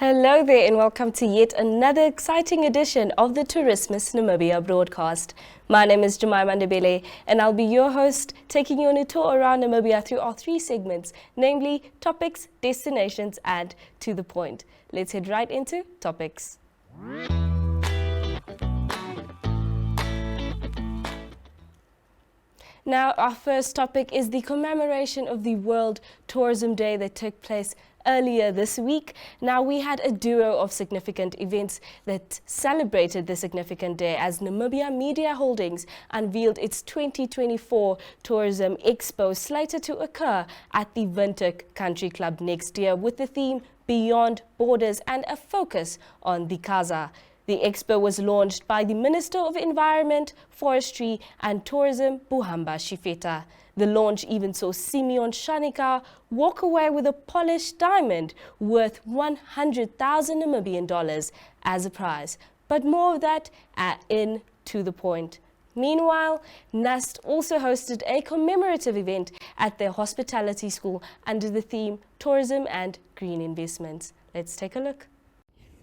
Hello there and welcome to yet another exciting edition of the Tourismus Namibia broadcast. My name is Jemima Ndebele and I'll be your host, taking you on a tour around Namibia through our three segments, namely topics, destinations and to the point. Let's head right into topics. Now, our first topic is the commemoration of the World Tourism Day that took place earlier this week. Now, we had a duo of significant events that celebrated the significant day as Namibia Media Holdings unveiled its 2024 Tourism Expo, slated to occur at the Windhoek Country Club next year with the theme Beyond Borders and a focus on the Kaza. The expo was launched by the Minister of Environment, Forestry and Tourism, Buhamba Shifeta. The launch even saw Simeon Shaanika walk away with a polished diamond worth 100,000 Namibian dollars as a prize. But more of that in To the Point. Meanwhile, NUST also hosted a commemorative event at their hospitality school under the theme Tourism and Green Investments. Let's take a look.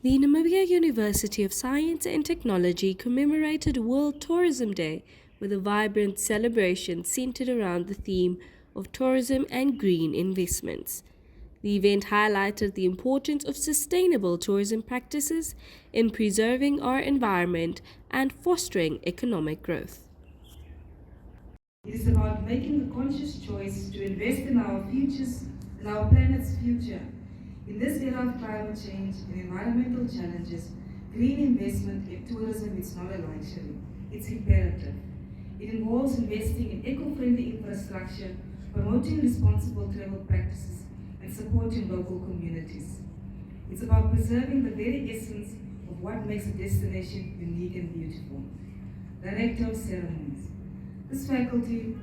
The Namibia University of Science and Technology commemorated World Tourism Day with a vibrant celebration centered around the theme of tourism and green investments. The event highlighted the importance of sustainable tourism practices in preserving our environment and fostering economic growth. It is about making the conscious choice to invest in our futures, in our planet's future. In this era of climate change and environmental challenges, green investment in tourism is not a luxury, it's imperative. It involves investing in eco-friendly infrastructure, promoting responsible travel practices, and supporting local communities. It's about preserving the very essence of what makes a destination unique and beautiful. Director of Ceremonies. This facility,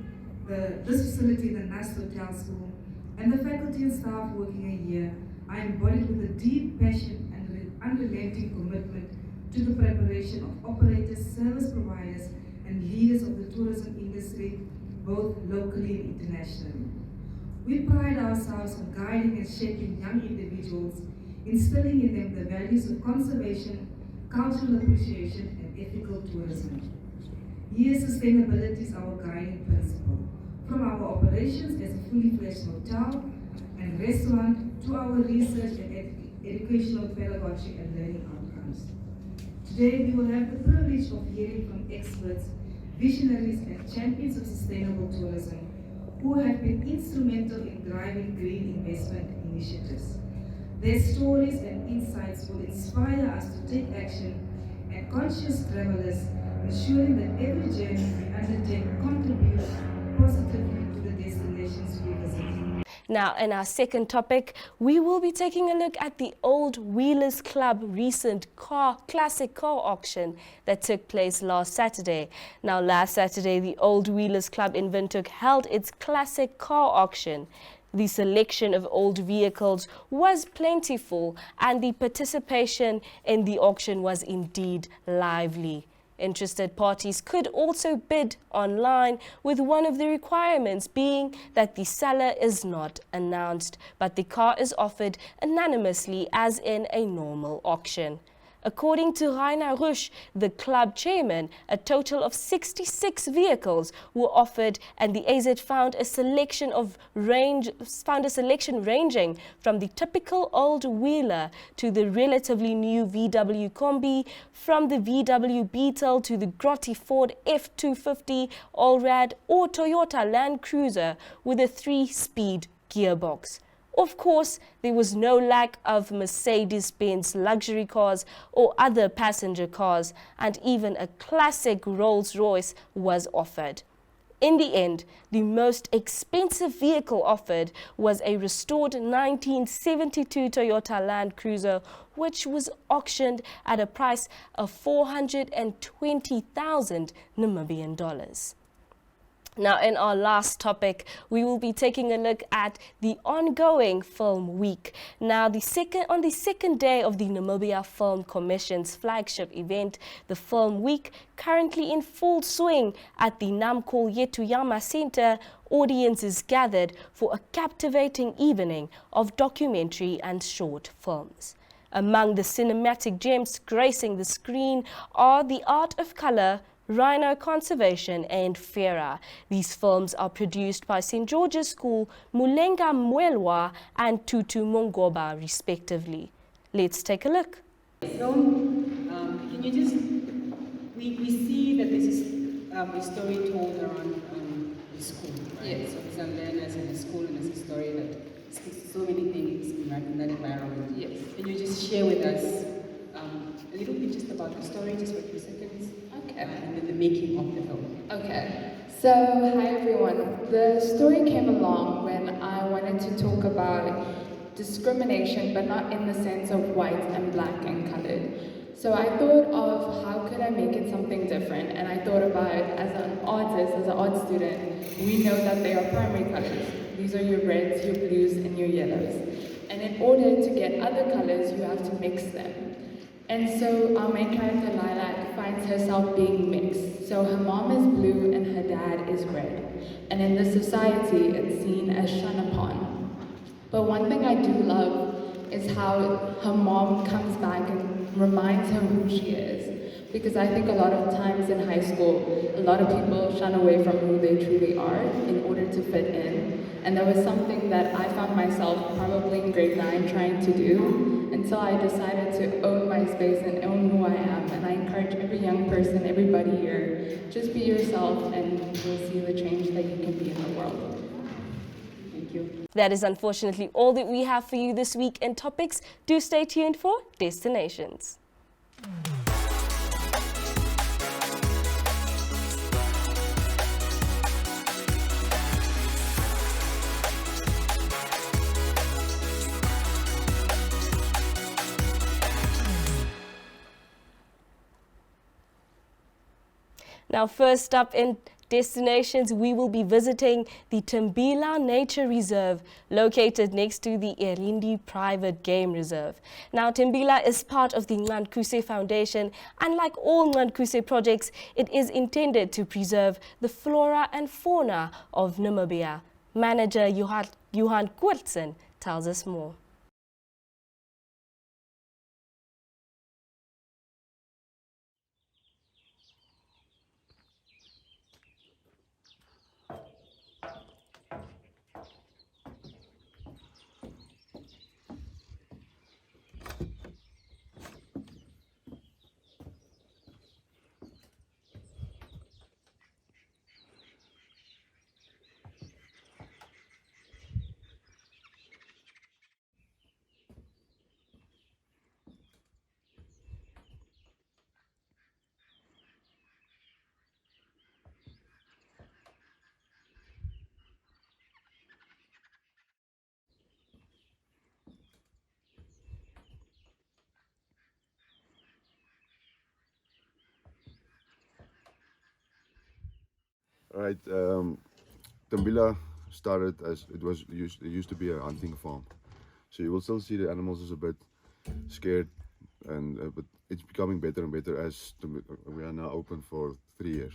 the NUST Hotel School, and the faculty and staff working here are embodied with a deep passion and unrelenting commitment to the preparation of operators, service providers, and leaders of the tourism industry, both locally and internationally. We pride ourselves on guiding and shaping young individuals, instilling in them the values of conservation, cultural appreciation, and ethical tourism. Here, sustainability is our guiding principle. From our operations as a fully fledged hotel and restaurant to our research and educational pedagogy and learning outcomes. Today, we will have the privilege of hearing from experts, visionaries, and champions of sustainable tourism who have been instrumental in driving green investment initiatives. Their stories and insights will inspire us to take action and conscious travelers, ensuring that every journey we undertake contributes positively to the destinations we visit. Now, in our second topic, we will be taking a look at the Old Wheelers Club recent classic car auction that took place last Saturday. Now, last Saturday, the Old Wheelers Club in Windhoek held its classic car auction. The selection of old vehicles was plentiful and the participation in the auction was indeed lively. Interested parties could also bid online, with one of the requirements being that the seller is not announced, but the car is offered anonymously as in a normal auction. According to Rainer Rusch, the club chairman, a total of 66 vehicles were offered, and the AZ found a selection ranging from the typical old wheeler to the relatively new VW Combi, from the VW Beetle to the grotty Ford F250 Allrad or Toyota Land Cruiser with a 3-speed gearbox. Of course, there was no lack of Mercedes-Benz luxury cars or other passenger cars, and even a classic Rolls-Royce was offered. In the end, the most expensive vehicle offered was a restored 1972 Toyota Land Cruiser, which was auctioned at a price of 420,000 Namibian dollars. Now, in our last topic, we will be taking a look at the ongoing Film Week. Now, on the second day of the Namibia Film Commission's flagship event, the Film Week, currently in full swing at the Namco Yetuyama Center, audiences gathered for a captivating evening of documentary and short films. Among the cinematic gems gracing the screen are The Art of Color, Rhino Conservation and Fera. These films are produced by St. George's School, Mulenga Mwelwa and Tutu Mongoba respectively. Let's take a look. Can you just, we see that this is a story told around the school, right? Yes. So these are learners in the school, and it's a story that speaks to so many things in that environment. Yes. Can you just share with us a little bit just about the story, just for a few seconds? Okay. And then the making of the film. Okay. So, hi everyone. The story came along when I wanted to talk about discrimination, but not in the sense of white and black and colored. So I thought of how could I make it something different, and I thought about, as an artist, as an art student, we know that they are primary colors. These are your reds, your blues, and your yellows. And in order to get other colors, you have to mix them. And so our main character, Lilac, finds herself being mixed. So her mom is blue and her dad is red. And in this society, it's seen as shun upon. But one thing I do love is how her mom comes back and reminds her who she is. Because I think a lot of times in high school, a lot of people shun away from who they truly are in order to fit in. And there was something that I found myself probably in grade 9 trying to do until I decided to own my space and own who I am. And I encourage every young person, everybody here, just be yourself and you'll see the change that you can be in the world. Thank you. That is unfortunately all that we have for you this week in Topics. Do stay tuned for Destinations. Now, first up in Destinations, we will be visiting the Timbila Nature Reserve, located next to the Erindi Private Game Reserve. Now, Timbila is part of the Nqankuse Foundation, and like all Nqankuse projects, it is intended to preserve the flora and fauna of Namibia. Manager Johan Koortsen tells us more. All right, Timbila started as it used to be a hunting farm, so you will still see the animals is a bit scared, but it's becoming better and better as we are now open for 3 years.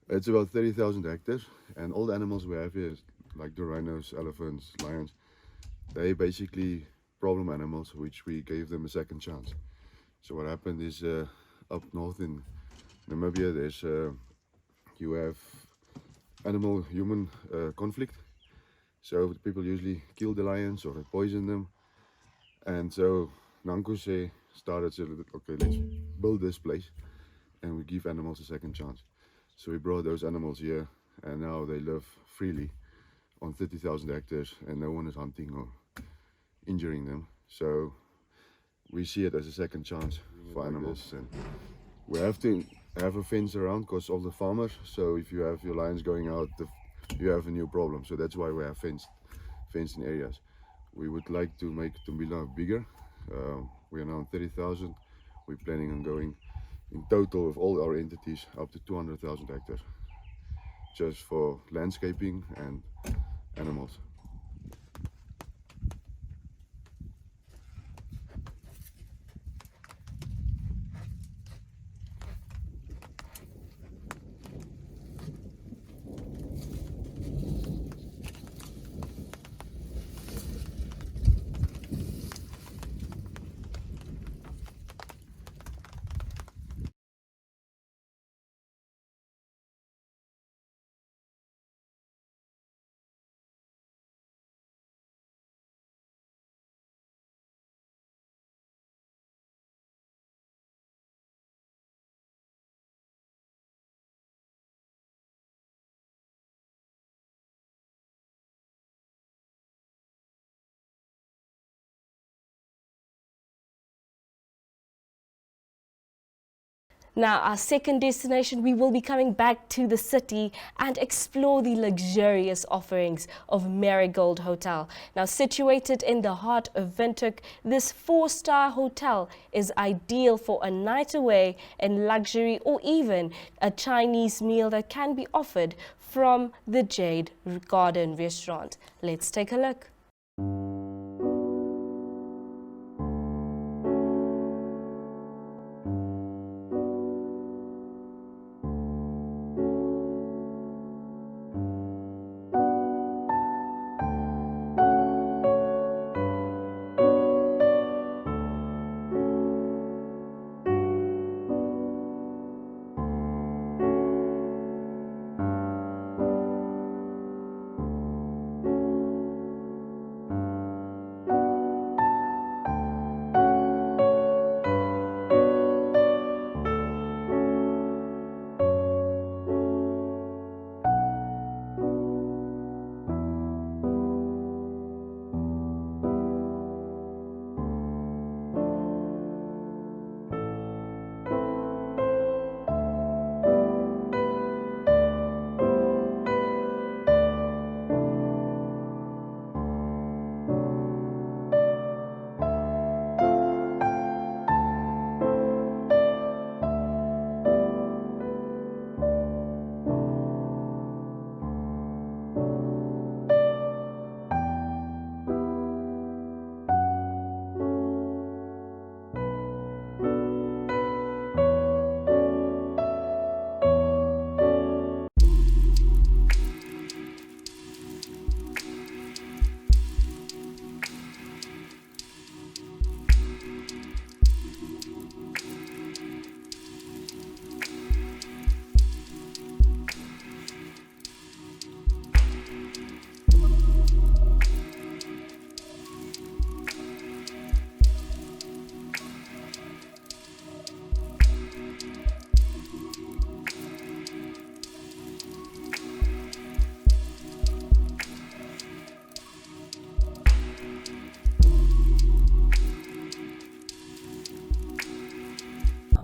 It's about 30,000 hectares, and all the animals we have here, like the rhinos, elephants, lions, they basically problem animals, which we gave them a second chance. So what happened is up north in Namibia, there's you have animal-human conflict. So people usually kill the lions or poison them. And so Nqankuse started to, okay, let's build this place and we give animals a second chance. So we brought those animals here, and now they live freely on 30,000 hectares, and no one is hunting or injuring them. So we see it as a second chance for animals. And we have to have a fence around because of the farmers. So if you have your lions going out, you have a new problem. So that's why we have fenced in areas. We would like to make Timbila bigger. We are now on 30,000. We're planning on going in total of all our entities up to 200,000 hectares, just for landscaping and animals. Now, our second destination, we will be coming back to the city and explore the luxurious offerings of Marigold Hotel. Now, situated in the heart of Windhoek, this 4-star hotel is ideal for a night away in luxury or even a Chinese meal that can be offered from the Jade Garden restaurant. Let's take a look.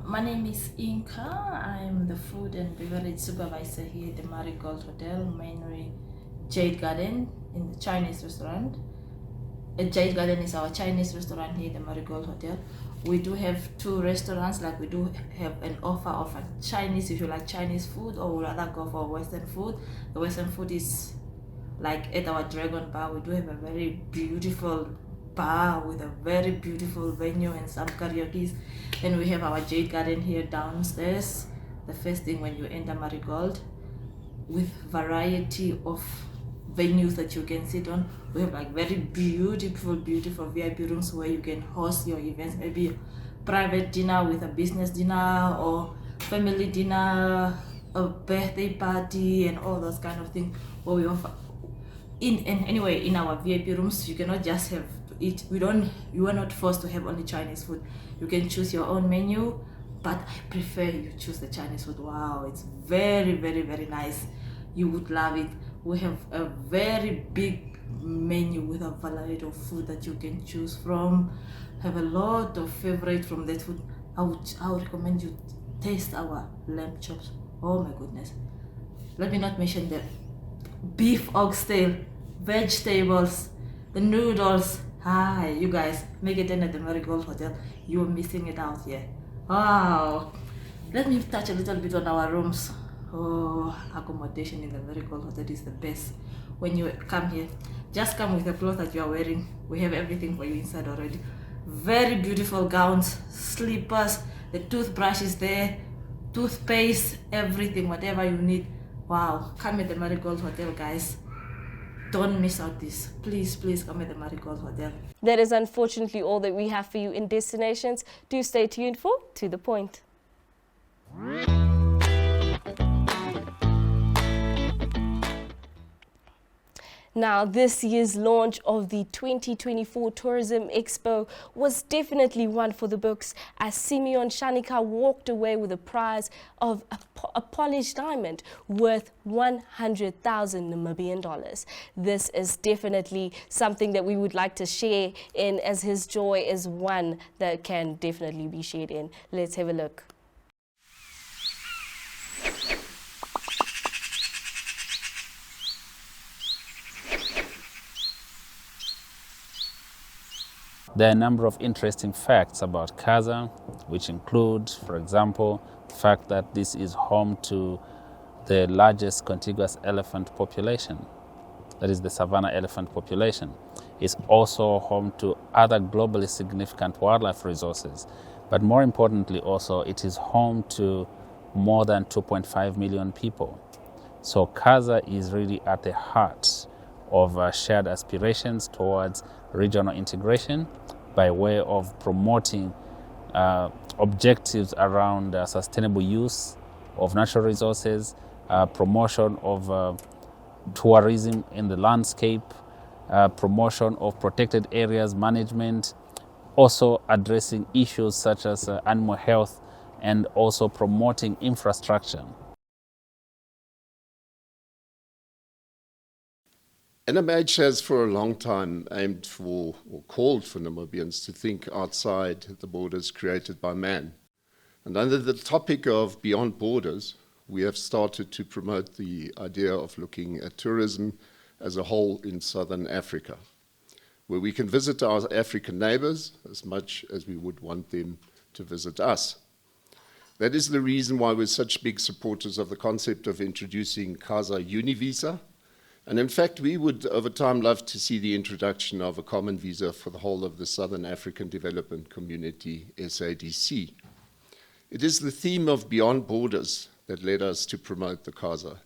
My name is Inka. I'm the food and beverage supervisor here at the Marigold Hotel, mainly Jade Garden in the Chinese restaurant. Jade Garden is our Chinese restaurant here at the Marigold Hotel. We do have 2 restaurants, like we do have an offer of a Chinese if you like Chinese food, or would rather go for Western food. The Western food is like at our Dragon Bar. We do have a very beautiful bar with a very beautiful venue and some karaoke. Then we have our Jade Garden here downstairs, the first thing when you enter Marigold, with variety of venues that you can sit on. We have like very beautiful VIP rooms where you can host your events, maybe private dinner with a business dinner or family dinner, a birthday party and all those kind of things. Where we offer anyway in our VIP rooms, you cannot just have to eat. You are not forced to have only Chinese food. You can choose your own menu, but I prefer you choose the Chinese food. Wow, it's very nice. You would love it. We have a very big menu with a variety of food that you can choose from. Have a lot of favorite from that food. I would recommend you taste our lamb chops. Oh my goodness. Let me not mention the beef oxtail, vegetables, the noodles. Hi, you guys, make it in at the Marigold Hotel. You're missing it out here. Wow. Let me touch a little bit on our rooms. Oh, accommodation in the Marigold Hotel is the best. When you come here, just come with the clothes that you are wearing. We have everything for you inside already. Very beautiful gowns, slippers, the toothbrush is there, toothpaste, everything, whatever you need. Wow, come at the Marigold Hotel, guys. Don't miss out this. Please come at the Marigold Hotel. That is unfortunately all that we have for you in destinations. Do stay tuned for To The Point. Now, this year's launch of the 2024 Tourism Expo was definitely one for the books, as Simeon Shaanika walked away with a prize of a polished diamond worth 100,000 Namibian dollars. This is definitely something that we would like to share in, as his joy is one that can definitely be shared in. Let's have a look. There are a number of interesting facts about Kasa, which include, for example, the fact that this is home to the largest contiguous elephant population, that is the savanna elephant population. It's also home to other globally significant wildlife resources, but more importantly also, it is home to more than 2.5 million people. So Kasa is really at the heart of shared aspirations towards regional integration by way of promoting objectives around sustainable use of natural resources, promotion of tourism in the landscape, promotion of protected areas management, also addressing issues such as animal health, and also promoting infrastructure. NMH has for a long time aimed for or called for Namibians to think outside the borders created by man. And under the topic of Beyond Borders, we have started to promote the idea of looking at tourism as a whole in Southern Africa, where we can visit our African neighbors as much as we would want them to visit us. That is the reason why we're such big supporters of the concept of introducing Kasa Univisa. And in fact, we would over time love to see the introduction of a common visa for the whole of the Southern African Development Community, SADC. It is the theme of Beyond Borders that led us to promote the Kasa,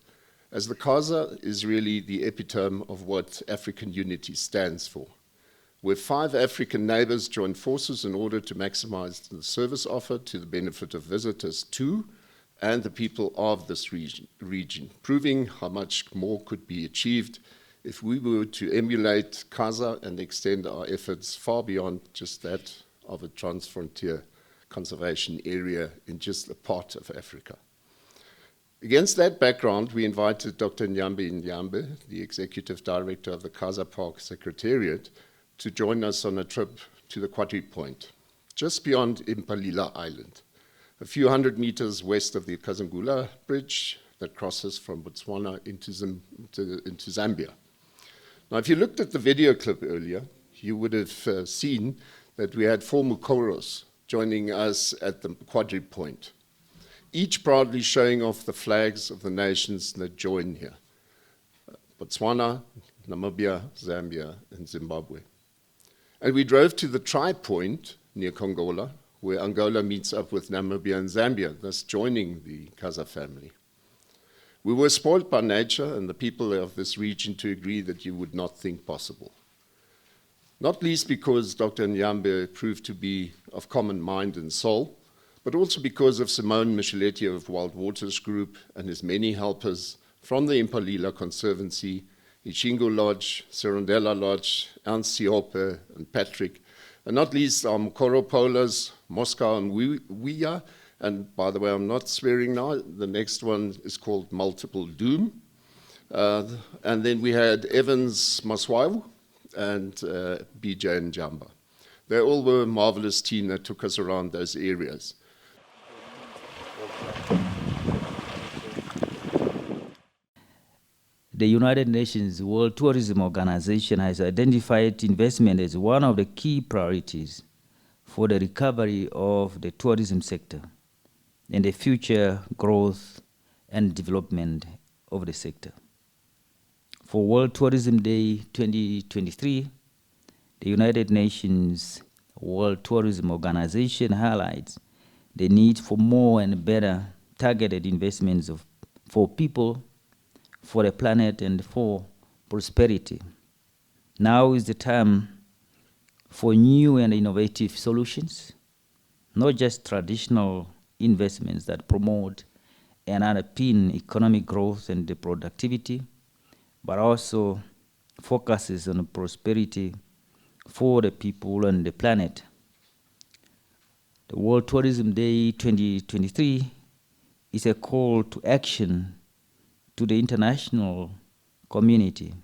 as the Kasa is really the epitome of what African unity stands for, where 5 African neighbors joined forces in order to maximize the service offered to the benefit of visitors to and the people of this region, proving how much more could be achieved if we were to emulate Kasa and extend our efforts far beyond just that of a transfrontier conservation area in just a part of Africa. Against that background, we invited Dr. Nyambe Nyambe, the Executive Director of the Kasa Park Secretariat, to join us on a trip to the Quadri Point, just beyond Impalila Island, a few hundred meters west of the Kazangula Bridge that crosses from Botswana into Zambia. Now, if you looked at the video clip earlier, you would have seen that we had 4 Mukoros joining us at the Quadri Point, each proudly showing off the flags of the nations that join here: Botswana, Namibia, Zambia, and Zimbabwe. And we drove to the Tri-Point near Kongola, where Angola meets up with Namibia and Zambia, thus joining the Kasa family. We were spoiled by nature and the people of this region to agree that you would not think possible. Not least because Dr. Nyambe proved to be of common mind and soul, but also because of Simone Micheletti of Wild Waters Group and his many helpers from the Impalila Conservancy, Ichingo Lodge, Serondela Lodge, Ernst Siope, and Patrick, and not least our Mukoro Polas, Moscow and Wiya. And by the way, I'm not swearing now, the next one is called Multiple Doom. And then we had Evans Maswawu and BJ and Jamba. They all were a marvelous team that took us around those areas. The United Nations World Tourism Organization has identified investment as one of the key priorities for the recovery of the tourism sector and the future growth and development of the sector. For World Tourism Day 2023, the United Nations World Tourism Organization highlights the need for more and better targeted investments for people, for the planet, and for prosperity. Now is the time for new and innovative solutions, not just traditional investments that promote and underpin economic growth and the productivity, but also focuses on prosperity for the people and the planet. The World Tourism Day 2023 is a call to action to the international community,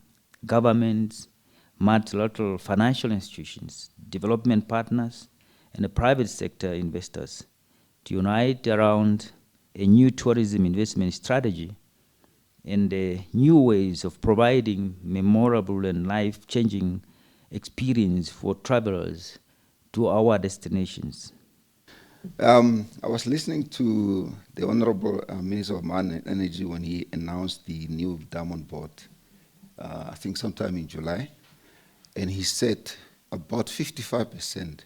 governments, multilateral financial institutions, development partners, and the private sector investors to unite around a new tourism investment strategy and the new ways of providing memorable and life-changing experience for travelers to our destinations. I was listening to the Honorable Minister of Mine and Energy when he announced the new diamond board, I think sometime in July, and he said about 55%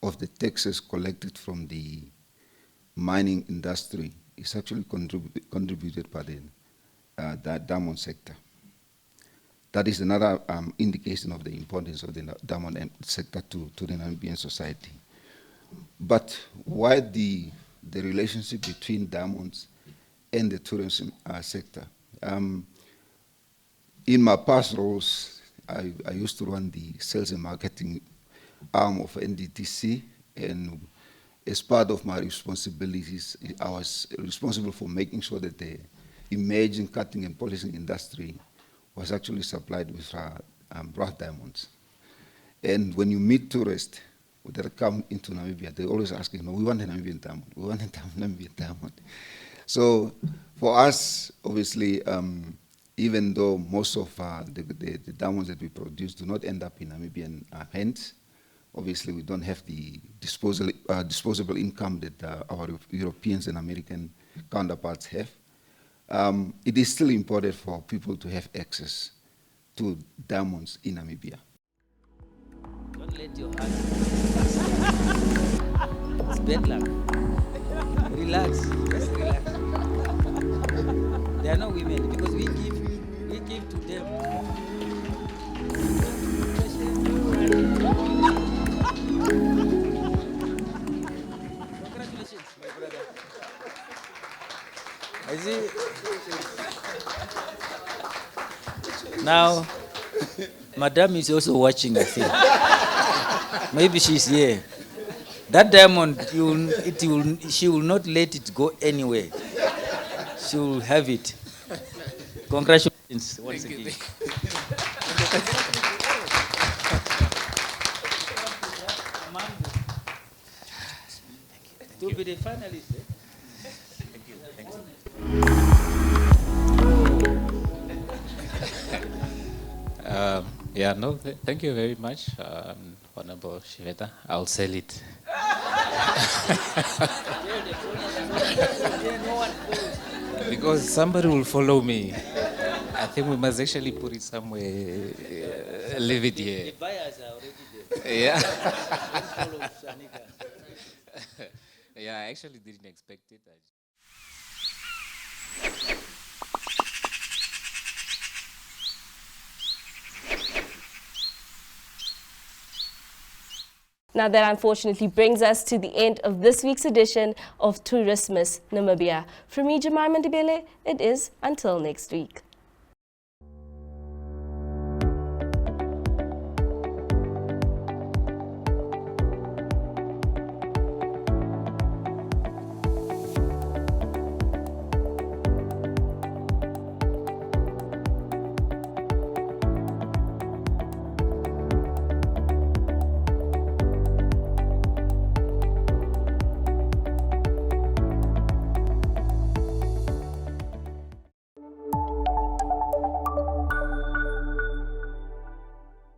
of the taxes collected from the mining industry is actually contributed by the diamond sector. That is another indication of the importance of the diamond sector to the Namibian society. But why the relationship between diamonds and the tourism sector? In my past roles, I used to run the sales and marketing arm of NDTC, and as part of my responsibilities, I was responsible for making sure that the emerging cutting and polishing industry was actually supplied with rough diamonds. And when you meet tourists that come into Namibia, they always ask, we want a Namibian diamond, we want a Namibian diamond. So for us, obviously, even though most of the diamonds that we produce do not end up in Namibian hands, obviously we don't have the disposable income that our Europeans and American counterparts have. It is still important for people to have access to diamonds in Namibia. Don't let your heart. It's bad luck. Relax. Just relax. There are no women because we give to them. Congratulations, my brother. I see. Now, Madame is also watching, I think. Maybe she's here. That diamond, she will not let it go anywhere. She will have it. Congratulations once again. To be the finalist. Thank you. Thank you very much, Honorable Shiveta. I'll sell it. Because somebody will follow me. I think we must actually put it somewhere, leave it here. The buyers are already there. Yeah. Follow Shaanika. Yeah, I actually didn't expect it. Now that unfortunately brings us to the end of this week's edition of Tourismus Namibia. From me, Jemima Ndebele, it is until next week.